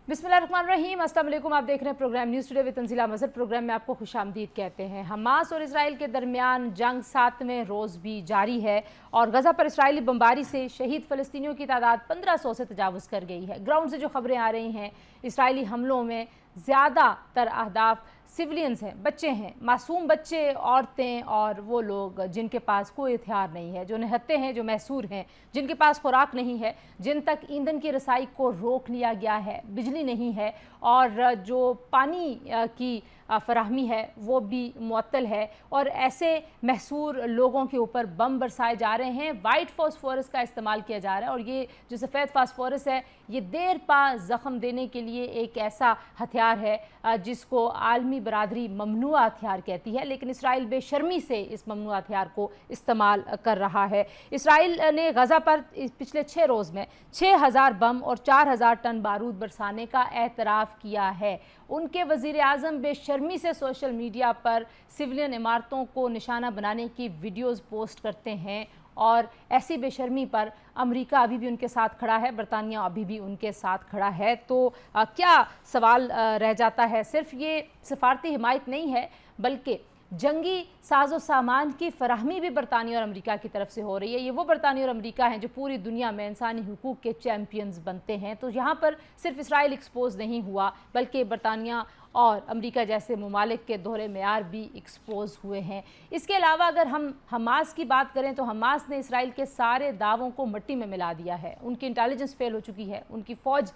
بسم اللہ الرحمن الرحیم، السلام علیکم۔ آپ دیکھ رہے ہیں programme news today with Tanzeela Mazhar. Programme میں آپ کو خوش آمدید کہتے ہیں۔ حماس اور اسرائیل کے درمیان جنگ 7ویں روز بھی جاری ہے اور غزہ پر اسرائیلی بمباری سے شہید فلسطینیوں کی تعداد 1500 سے تجاوز کر گئی ہے۔ گراؤنڈ سے جو خبریں آ رہی ہیں، اسرائیلی حملوں میں زیادہ تر اہداف سیولینز ہیں، بچے ہیں، معصوم بچے، عورتیں اور وہ لوگ جن کے پاس کوئی ہتھیار نہیں ہے، جو نہتے ہیں، جو محصور ہیں، جن کے پاس خوراک نہیں ہے، جن تک ایندھن کی رسائی کو روک لیا گیا ہے، بجلی نہیں ہے اور جو پانی کی فراہمی ہے وہ بھی معطل ہے، اور ایسے محصور لوگوں کے اوپر بم برسائے جا رہے ہیں۔ وائٹ فاسفورس کا استعمال کیا جا رہا ہے اور یہ جو سفید فاسفورس ہے یہ دیر پا زخم دینے کے لیے ایک ایسا ہتھیار ہے جس کو عالمی برادری ممنوع ہتھیار کہتی ہے، لیکن اسرائیل بے شرمی سے اس ممنوع ہتھیار کو استعمال کر رہا ہے۔ اسرائیل نے غزہ پر پچھلے 6 روز میں 6000 بم اور 4000 ٹن بارود برسانے کا اعتراف کیا ہے۔ ان کے وزیر اعظم بے شرمی سے سوشل میڈیا پر سویلین عمارتوں کو نشانہ بنانے کی ویڈیوز پوسٹ کرتے ہیں، اور ایسی بے شرمی پر امریکہ ابھی بھی ان کے ساتھ کھڑا ہے، برطانیہ ابھی بھی ان کے ساتھ کھڑا ہے۔ تو کیا سوال رہ جاتا ہے؟ صرف یہ سفارتی حمایت نہیں ہے بلکہ جنگی ساز و سامان کی فراہمی بھی برطانیہ اور امریکہ کی طرف سے ہو رہی ہے۔ یہ وہ برطانیہ اور امریکہ ہیں جو پوری دنیا میں انسانی حقوق کے چیمپئنز بنتے ہیں۔ تو یہاں پر صرف اسرائیل ایکسپوز نہیں ہوا بلکہ برطانیہ اور امریکہ جیسے ممالک کے دوہرے معیار بھی ایکسپوز ہوئے ہیں۔ اس کے علاوہ اگر ہم حماس کی بات کریں تو حماس نے اسرائیل کے سارے دعووں کو مٹی میں ملا دیا ہے۔ ان کی انٹیلیجنس فیل ہو چکی ہے، ان کی فوج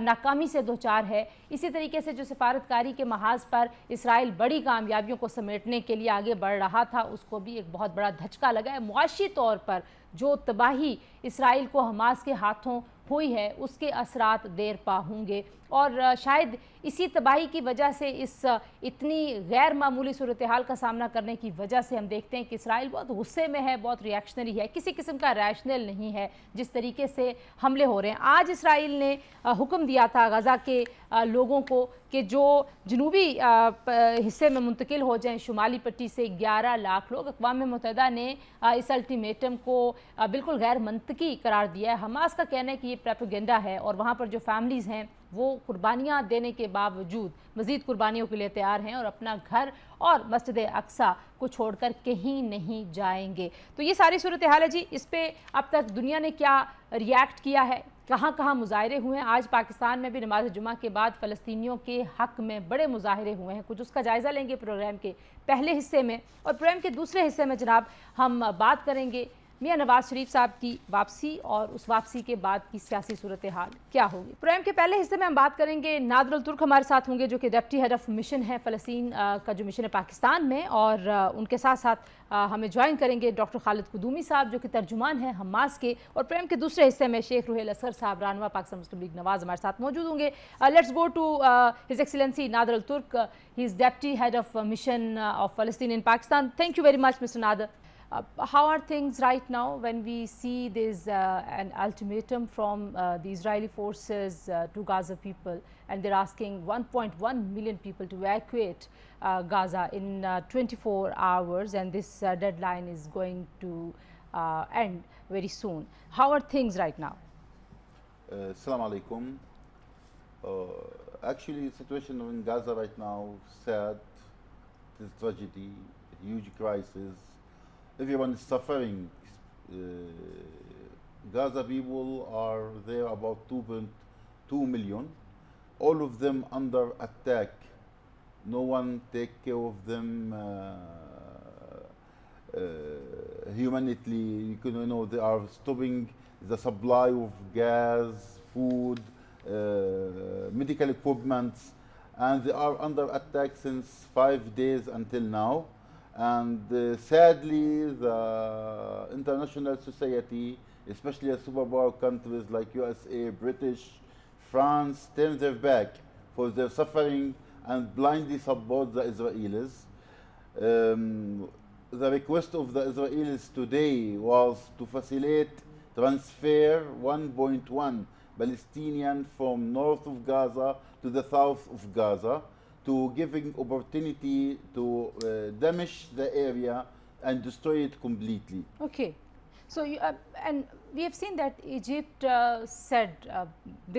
ناکامی سے دوچار ہے۔ اسی طریقے سے جو سفارتکاری کے محاذ پر اسرائیل بڑی کامیابیوں کو سمیٹنے کے لیے آگے بڑھ رہا تھا، اس کو بھی ایک بہت بڑا دھچکا لگا ہے۔ معاشی طور پر جو تباہی اسرائیل کو حماس کے ہاتھوں ہوئی ہے اس کے اثرات دیر پا ہوں گے، اور شاید اسی تباہی کی وجہ سے اس اتنی غیر معمولی صورتحال کا سامنا کرنے کی وجہ سے ہم دیکھتے ہیں کہ اسرائیل بہت غصے میں ہے، بہت ریاکشنری ہے، کسی قسم کا ریشنل نہیں ہے جس طریقے سے حملے ہو رہے ہیں۔ آج اسرائیل نے حکم دیا تھا غزہ کے لوگوں کو کہ جو جنوبی حصے میں منتقل ہو جائیں، شمالی پٹی سے 11 لاکھ لوگ۔ اقوام متحدہ نے اس الٹیمیٹم کو بالکل غیر منطقی قرار دیا ہے۔ حماس کا کہنا ہے کہ یہ پروپیگنڈا ہے اور وہاں پر جو فیملیز ہیں وہ قربانیاں دینے کے باوجود مزید قربانیوں کے لیے تیار ہیں اور اپنا گھر اور مسجد اقصی کو چھوڑ کر کہیں نہیں جائیں گے۔ تو یہ ساری صورتحال ہے جی۔ اس پہ اب تک دنیا نے کیا ریاکٹ کیا ہے، کہاں کہاں مظاہرے ہوئے ہیں؟ آج پاکستان میں بھی نماز جمعہ کے بعد فلسطینیوں کے حق میں بڑے مظاہرے ہوئے ہیں، کچھ اس کا جائزہ لیں گے پروگرام کے پہلے حصے میں، اور پروگرام کے دوسرے حصے میں جناب ہم بات کریں گے میاں نواز شریف صاحب کی واپسی اور اس واپسی کے بعد کی سیاسی صورتحال کیا ہوگی۔ پروگرام کے پہلے حصے میں ہم بات کریں گے، نادر الترک ہمارے ساتھ ہوں گے جو کہ ڈپٹی ہیڈ آف مشن ہے فلسطین کا جو مشن ہے پاکستان میں، اور ان کے ساتھ ساتھ ہمیں جوائن کریں گے ڈاکٹر خالد قدومی صاحب جو کہ ترجمان ہیں حماس کے، اور پروگرام کے دوسرے حصے میں شیخ روحیل اصغر صاحب رہنما پاکستان مسلم لیگ نواز ہمارے ساتھ موجود ہوں گے۔ Let's go to his excellency Nader Alturk, he is deputy head of mission of فلسطین in Pakistan. Thank you very much mister Nader. How are things right now when we see there's an ultimatum from the Israeli forces to Gaza people, and they're asking 1.1 million people to evacuate Gaza in 24 hours, and this deadline is going to end very soon. How are things right now? Assalamu alaikum. Actually, the situation in Gaza right now is sad. It is tragedy, huge crisis. Everyone is suffering. Gaza people are there about 2.2 million. All of them under attack. No one take care of them humanitely. You know, they are stopping the supply of gas, food, medical equipment, and they are under attack since 5 days until now. And sadly, the international society, especially superpower countries like USA, British, France, turn their back for their suffering and blindly support the Israelis. The request of the Israelis today was to facilitate transfer 1.1 Palestinian from north of Gaza to the south of Gaza, to giving opportunity to damage the area and destroy it completely. Okay. So, and we have seen that Egypt they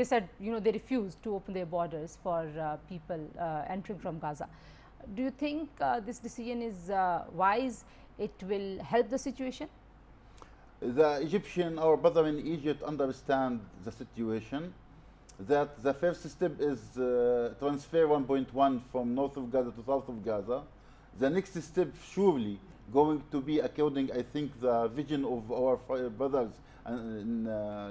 said, they refused to open their borders for people entering from Gaza. Do you think this decision is wise? It will help the situation? The Egyptian, our brother in Egypt, understand the situation. That the first step is transfer 1.1 from north of Gaza to south of Gaza. The next step surely going to be, according I think the vision of our brothers and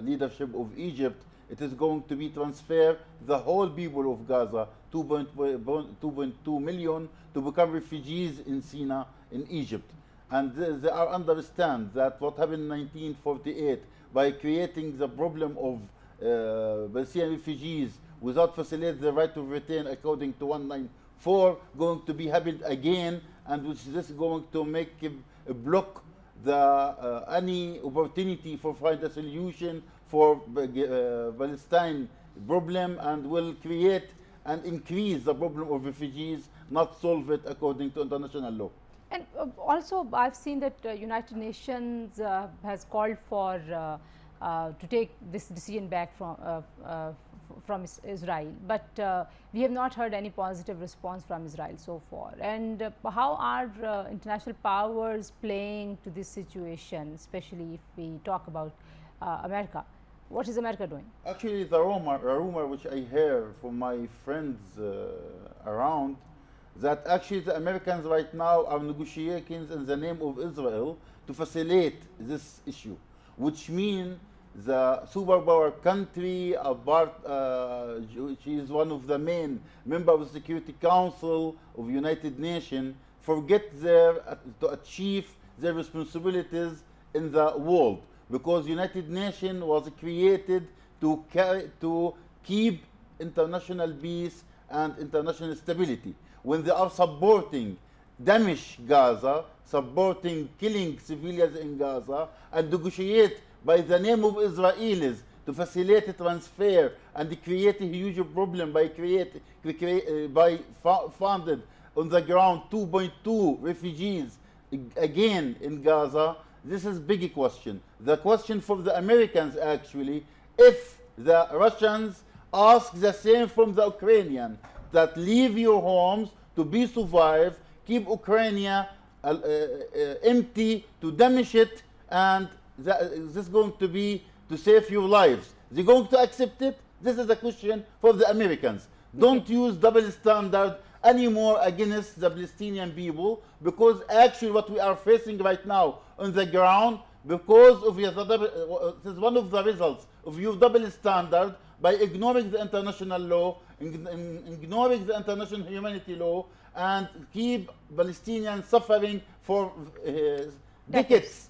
leadership of Egypt, it is going to be transfer the whole people of Gaza, 2.2 million, to become refugees in Sinai in Egypt. And they are understand that what happened in 1948 by creating the problem of Palestinian refugees without facilitating the right to return according to 194 going to be happened again, and which is going to make block the any opportunity for find a solution for Palestine problem, and will create and increase the problem of refugees, not solve it according to international law. And also, I've seen that United Nations has called for to take this decision back from Israel, but we have not heard any positive response from Israel so far. And how are international powers playing to this situation, especially if we talk about America? What is America doing? Actually, the rumor which I hear from my friends around, that actually the Americans right now are negotiating in the name of Israel to facilitate this issue, which means the superpower country, which is one of the main members of the Security Council of United Nations, forget to achieve their responsibilities in the world, because United Nations was created to keep international peace and international stability. When they are supporting damage Gaza, supporting killing civilians in Gaza, and negotiate by the name of Israelis to facilitate transfer and create a huge problem by funded on the ground 2.2 refugees again in Gaza, this is big question. The question for the Americans actually, if the Russians ask the same from the Ukrainian, that leave your homes to be survived, keep Ukraine empty, to damage it, and this is going to be to save your lives. They're going to accept it? This is a question for the Americans. Don't use double standard anymore against the Palestinian people, because actually what we are facing right now on the ground, because of your this is one of the results of your double standard, by ignoring the international law, ignoring the international humanity law, and keep Palestinians suffering for decades.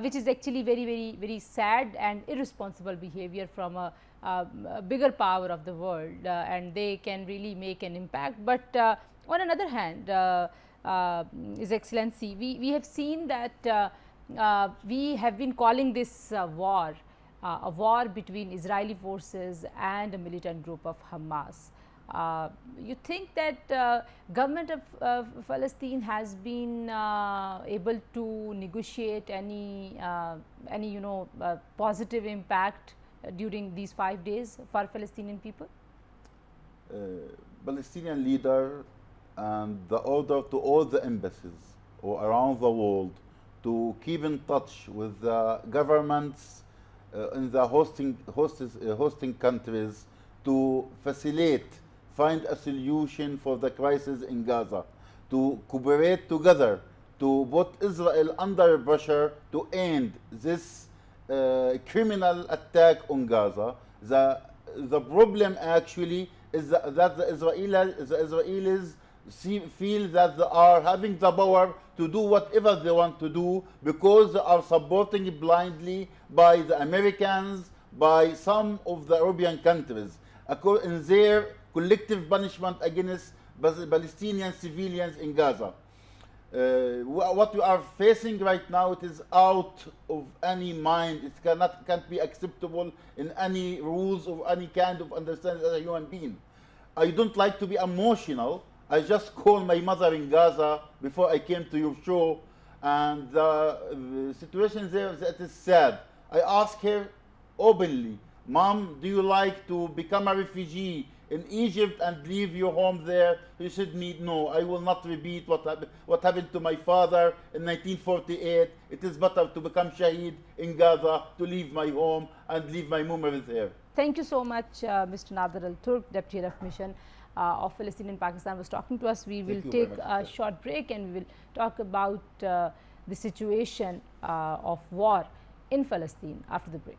which is actually very sad and irresponsible behavior from a bigger power of the world, and they can really make an impact. But on another hand, His Excellency, we have seen that we have been calling this war a war between Israeli forces and a militant group of Hamas. You think that government of Palestine has been able to negotiate any positive impact during these 5 days for Palestinian people? Palestinian leader and the order to all the embassies around the world to keep in touch with the governments in the hosting countries to facilitate, find a solution for the crisis in Gaza, to cooperate together to put Israel under pressure to end this criminal attack on Gaza. The problem actually is that the Israelis feel that they are having the power to do whatever they want to do because they are supporting blindly by the Americans, by some of the European countries, in their collective punishment against Palestinian civilians in Gaza. What we are facing right now, it is out of any mind. It can't be acceptable in any rules of any kind of understanding as a human being. I don't like to be emotional. I just called my mother in Gaza before I came to your show, and the situation there, that is sad. I asked her openly, Mom, do you like to become a refugee in Egypt and leave your home there? She said me, no, I will not repeat what happened to my father in 1948. It is better to become shaheed in Gaza, to leave my home and leave my memories here. Thank you so much, Mr. Nader Al Turk, Deputy Head of Mission of Palestine in Pakistan, was talking to us. We will take a short break and we will talk about the situation of war in Palestine after the break.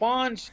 5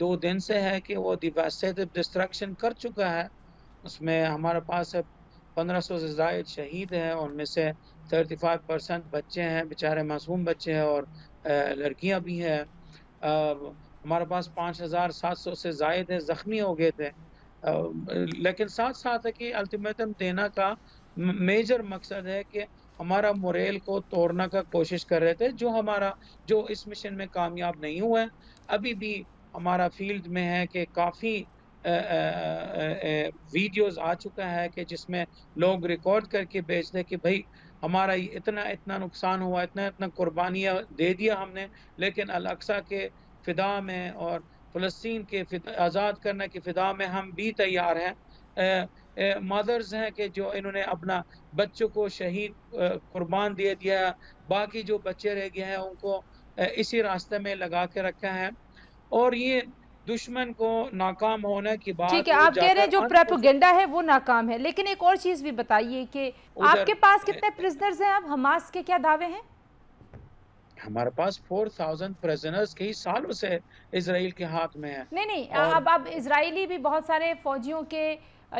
2 دن سے ہے کہ وہ ڈیواسٹیٹو destruction کر چکا ہے. اس میں ہمارے پاس 1500 سے زائد شہید ہیں، ان میں سے 35% بچے ہیں، بیچارے معصوم بچے ہیں اور لڑکیاں بھی ہیں. ہمارے پاس 5700 سے زائد زخمی ہو گئے تھے. لیکن ساتھ ساتھ ہے کہ الٹیمیٹم دینا کا میجر مقصد ہے کہ ہمارا موریل کو توڑنا کا کوشش کر رہے تھے، جو اس مشن میں کامیاب نہیں ہوئے. ابھی بھی ہمارا فیلڈ میں ہے کہ کافی ویڈیوز آ چکا ہے کہ جس میں لوگ ریکارڈ کر کے بھیج دیں کہ بھائی ہمارا اتنا نقصان ہوا، اتنا قربانیاں دے دیا ہم نے، لیکن الاقصی کے فدا میں اور فلسطین کے آزاد کرنے کی فدا میں ہم بھی تیار ہیں. مدرز ہیں کہ جو انہوں نے اپنا بچوں کو شہید قربان دے دیا، باقی جو بچے رہ گئے ہیں ان کو اسی راستے میں لگا کے رکھا ہے. اور یہ دشمن کو ناکام ہونے کے بعد ٹھیک ہے، وہ آپ جا کہہ رہے کر ہیں جو پروپیگنڈا ہے وہ ناکام ہے، لیکن ایک اور چیز بھی بتائیے کہ آپ ادھر کے پاس کتنے پرزنرز ہیں؟ اب حماس کے کیا دعوے ہیں؟ ہمارے پاس 4000 پریزنرز کئی سالوں سے اسرائیل کے ہاتھ میں ہیں. نہیں، اور اب اسرائیلی بھی بہت سارے فوجیوں کے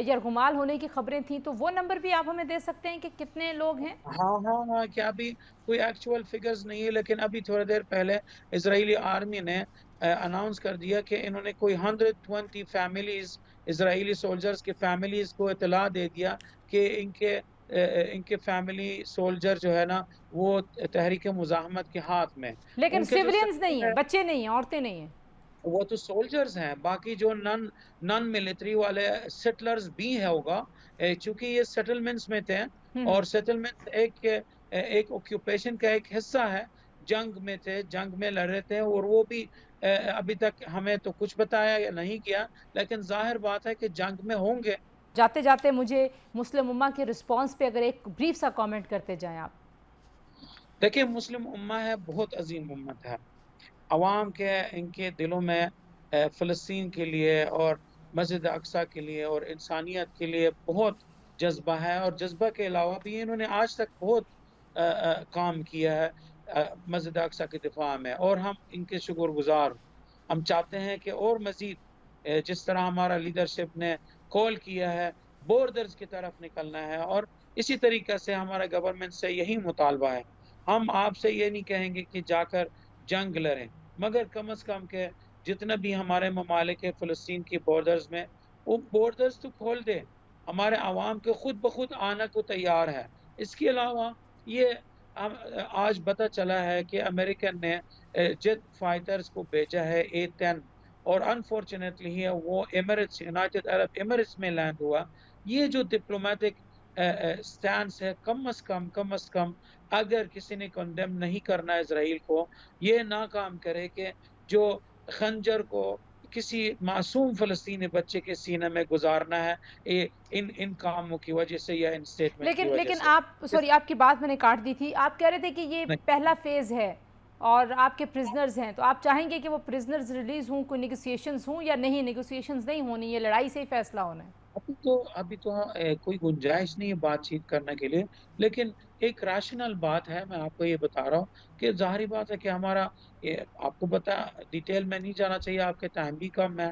یرغمال ہونے کی خبریں تھیں، تو وہ نمبر بھی آپ ہمیں دے سکتے ہیں کہ کتنے لوگ ہیں؟ ہاں کیا ابھی کوئی ایکچول فگرز نہیں ہے، لیکن ابھی تھوڑی دیر پہلے اسرائیلی آرمی نے اناؤنس کر دیا کہ انہوں نے کوئی 120 فیملیز، اسرائیلی سولجرز کے فیملیز کو اطلاع دے دیا کہ ان کے فیملی سولجر جو ہے نا وہ تحریک مزاحمت کے ہاتھ میں. لیکن ان کے جو سیولینز نہیں سیٹلر ہیں، ہے بچے نہیں ہیں، عورتیں نہیں ہیں. وہ تو سولجرز ہیں، باقی جو نن ملٹری والے سیٹلرز بھی ہے ہوگا، چونکہ یہ سیٹلمنٹس میں تھے اور سیٹلمنٹ ایک اوکیوپیشن کا ایک حصہ ہے. جنگ میں تھے، جنگ میں لڑ رہے تھے، اور وہ بھی ابھی تک ہمیں تو کچھ بتایا یا نہیں کیا، لیکن ظاہر بات ہے کہ جنگ میں ہوں گے. جاتے جاتے مجھے مسلم امہ کے رسپانس پہ اگر ایک بریف سا کامنٹ کرتے جائیں آپ. دیکھیں، مسلم امہ ہے، بہت عظیم امت ہے. عوام کے ان کے دلوں میں فلسطین کے لیے اور مسجد اقصی کے لیے اور انسانیت کے لیے بہت جذبہ ہے، اور جذبہ کے علاوہ بھی انہوں نے آج تک بہت کام کیا ہے مسجد اقصی کے دفاع میں، اور ہم ان کے شکر گزار. ہم چاہتے ہیں کہ اور مزید جس طرح ہمارا لیڈرشپ نے کال کیا ہے بورڈرز کی طرف نکلنا ہے، اور اسی طریقے سے ہمارا گورنمنٹ سے یہی مطالبہ ہے. ہم آپ سے یہ نہیں کہیں گے کہ جا کر جنگ لڑیں، مگر کم از کم کہ جتنا بھی ہمارے ممالک فلسطین کی بورڈرز میں، وہ بورڈرز تو کھول دے، ہمارے عوام کے خود بخود آنا کو تیار ہے. اس کے علاوہ یہ آج پتہ چلا ہے کہ امریکن نے جیٹ فائٹرز کو بھیجا ہے A-10، اور انفارچونیٹلی وہ ایمریٹس، یونائٹڈ عرب ایمریٹس میں لینڈ ہوا. یہ جو ڈپلومیٹک سٹینس ہے، کم از کم اگر کسی نے کنڈیم نہیں کرنا اسرائیل کو، یہ نہ کام کرے کہ جو خنجر کو کسی معصوم فلسطینی بچے کے سینے میں گزارنا ہے ان کاموں کی وجہ سے یا ان سٹیٹمنٹ کی وجہ لیکن سے. آپ کی بات میں نے کاٹ دی تھی، آپ کہہ رہے تھے کہ یہ پہلا فیز ہے اور آپ کے پرزنرز ہیں، تو آپ چاہیں گے کہ وہ پرزنرز ریلیز ہوں، کوئی نیگوسیشنز ہوں یا نہیں؟ نیگوسیشنز نہیں ہونی، یہ لڑائی سے ہی فیصلہ ہونا ہے. ابھی تو کوئی گنجائش نہیں ہے بات چیت کرنے کے لیے، لیکن ایک ریشنل بات ہے. میں آپ کو یہ بتا رہا ہوں کہ ظاہری بات ہے کہ ہمارا آپ کو ڈیٹیل میں نہیں جانا چاہیے، آپ کے ٹائم بھی کم ہے.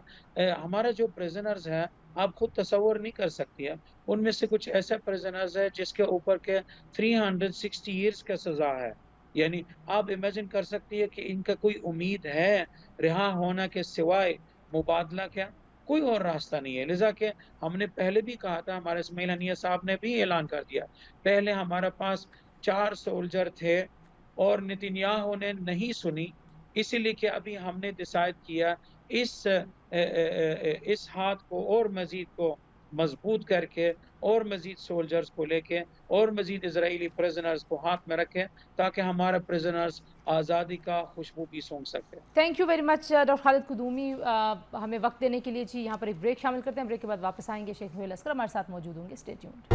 ہمارا جو پریزنرز ہیں آپ خود تصور نہیں کر سکتی ہے. ان میں سے کچھ ایسے پریزنرز ہیں جس کے اوپر کے 360 ایئرز کا سزا ہے. یعنی آپ امیجن کر سکتی ہے کہ ان کا کوئی امید ہے رہا ہونا کے سوائے مبادلہ؟ کیا کوئی اور راستہ نہیں ہے. لذا کہ ہم نے پہلے بھی کہا تھا، ہمارے اسماعیل ہنیہ صاحب نے بھی اعلان کر دیا، پہلے ہمارے پاس 4 سولجر تھے اور نتنیاہو نے نہیں سنی، اسی لیے کہ ابھی ہم نے ڈیسائیڈ کیا اس ہاتھ کو اور مزید کو مضبوط کر کے اور مزید سولجرز کو لے کے اور مزید اسرائیلی پریزنرز کو ہاتھ میں رکھیں تاکہ ہمارے پریزنرز آزادی کا خوشبو بھی سونگ سکتے. Thank you very much doctor Khalid Qadoumi, ہمیں وقت دینے کے لیے. جی یہاں پر ایک بریک شامل کرتے ہیں، بریک کے بعد واپس آئیں گے. شیخ محی العسکر ہمارے ساتھ موجود ہوں گے. Stay tuned.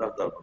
10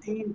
3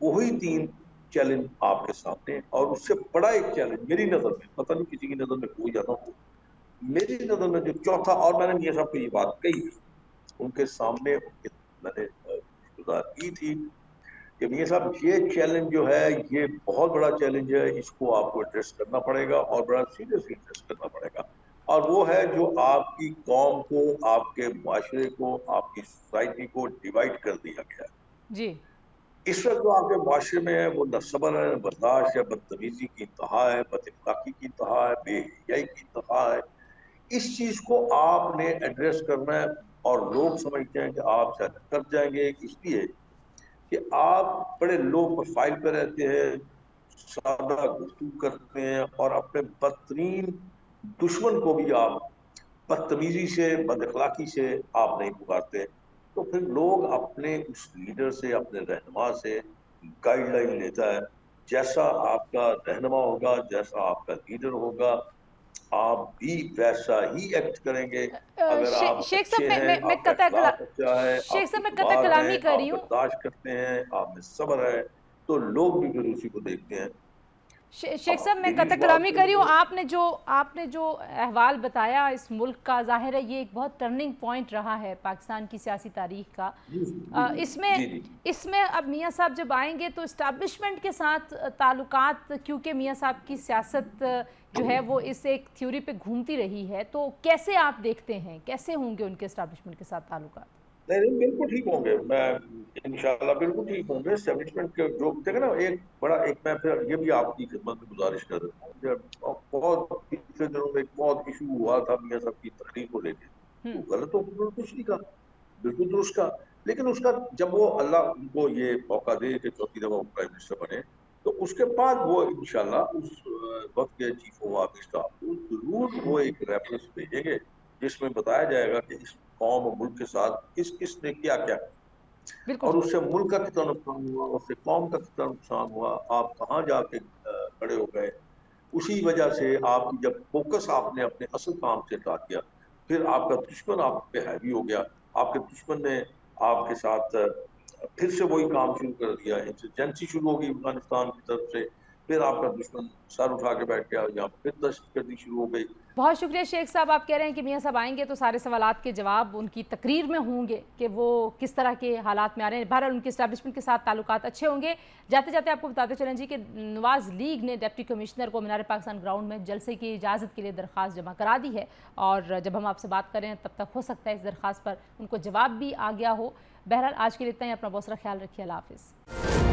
وہی 3 چیلنج آپ کے سامنے ہیں، اور اس سے بڑا ایک چیلنج میری نظر میں، پتہ نہیں کسی کی نظر میں کوئی جاتا ہوں، میری نظر میں جو چوتھا، اور میں نے میاں صاحب کو یہ بات کہی ان کے سامنے، میں نے گزار کی تھی کہ میاں صاحب یہ چیلنج جو ہے یہ بہت بڑا چیلنج ہے، اس کو آپ کو ایڈریس کرنا پڑے گا اور بڑا سیریسلی ایڈریس کرنا پڑے گا، اور وہ ہے جو آپ کی قوم کو، آپ کے معاشرے کو، آپ کی سوسائٹی کو ڈیوائڈ کر دیا گیا ہے۔ جی اس وقت جو آپ کے معاشرے میں ہے وہ نہ صبر ہے، نہ برداشت ہے، بدتمیزی کی انتہا ہے، بد اخلاقی کی انتہا ہے، بے حیائی کی انتہا ہے۔ اس چیز کو آپ نے ایڈریس کرنا ہے، اور لوگ سمجھتے ہیں کہ آپ شاید کر جائیں گے، اس لیے کہ آپ بڑے لو پروفائل پہ رہتے ہیں، سادہ گفتگو کرتے ہیں، اور اپنے بدترین دشمن کو بھی آپ بدتمیزی سے، بد اخلاقی سے آپ نہیں پکارتے، تو پھر لوگ اپنے اس لیڈر سے، اپنے رہنما سے گائیڈ لائن لیتا ہے، جیسا آپ کا رہنما ہوگا، جیسا آپ کا لیڈر ہوگا، آپ بھی ویسا ہی ایکٹ کریں گے۔ اگر آپ شیخ صاحب اچھے ہیں، میں آپ کا اخلاق اچھا ہے، شیخ آپ صاحب میں قطع خوشگوار ہیں، کلامی کر آپ رہی ہوں، برداشت کرتے ہیں، آپ میں صبر ہے، تو لوگ بھی پھر اسی کو دیکھتے ہیں۔ شیخ اب صاحب میں میری قطع اس بات کلامی پہ کر رہی ہوں، آپ نے جو احوال بتایا اس ملک کا، ظاہر ہے یہ ایک بہت ٹرننگ پوائنٹ رہا ہے پاکستان کی سیاسی تاریخ کا۔ جی اس میں اب میاں صاحب جب آئیں گے تو اسٹیبلشمنٹ کے ساتھ تعلقات، کیونکہ میاں صاحب کی سیاست جو ہے وہ اس ایک تھیوری پہ گھومتی رہی ہے، تو کیسے آپ دیکھتے ہیں، کیسے ہوں گے ان کے اسٹیبلشمنٹ کے ساتھ تعلقات؟ نہیں بالکل ٹھیک ہوں گے، میں انشاءاللہ بالکل ٹھیک ہوں گے۔ اسٹیبلشمنٹ کے جو دیکھیں نا، ایک میں پھر یہ بھی آپ کی خدمت میں گزارش کر دیتا ہوں کہ بہت پچھلے دنوں میں ایک بہت ایشو ہوا تھا میاں صاحب کی تقریر کو لے کے، وہ غلط تو انہوں نے کچھ نہیں کہا، بالکل درست کہا، لیکن اس کا جب وہ اللہ ان کو یہ موقع دے کہ چوتھی دفعہ پرائم منسٹر بنے، تو اس کے بعد وہ انشاءاللہ اس وقت کے چیف آف آرمی اسٹاف کو ضرور وہ ایک ریفرنس بھیجیں گے جس میں بتایا جائے گا کہ اس قوم اور ملک کے ساتھ کس کس نے کیا کیا، بالکل اور ٹھیک۔ اس سے ملک کا کتنا نقصان ہوا، اس سے قوم کا کتنا نقصان ہوا، آپ کہاں جا کے کھڑے ہو گئے۔ اسی وجہ سے آپ جب فوکس آپ نے اپنے اصل کام سے ہٹا دیا، پھر آپ کا دشمن آپ پہ ہیوی ہو گیا، آپ کے دشمن نے آپ کے ساتھ پھر سے وہی کام شروع کر دیا، انسرجنسی شروع ہوگی افغانستان کی طرف سے، پھر آپ کا دشمن سر اٹھا کے بیٹھ گیا، یہاں پھر دہشت گردی شروع ہو گئی۔ بہت شکریہ شیخ صاحب، آپ کہہ رہے ہیں کہ میاں صاحب آئیں گے تو سارے سوالات کے جواب ان کی تقریر میں ہوں گے کہ وہ کس طرح کے حالات میں آ رہے ہیں۔ بہرحال ان کی اسٹیبلشمنٹ کے ساتھ تعلقات اچھے ہوں گے۔ جاتے جاتے آپ کو بتاتے چلیں جی کہ نواز لیگ نے ڈپٹی کمشنر کو مینار پاکستان گراؤنڈ میں جلسے کی اجازت کے لیے درخواست جمع کرا دی ہے، اور جب ہم آپ سے بات کر رہے ہیں تب تک ہو سکتا ہے اس درخواست پر ان کو جواب بھی آ گیا ہو۔ بہرحال آج کے لیے اتنا ہی، اپنا بہت سارا خیال رکھیے، اللہ حافظ۔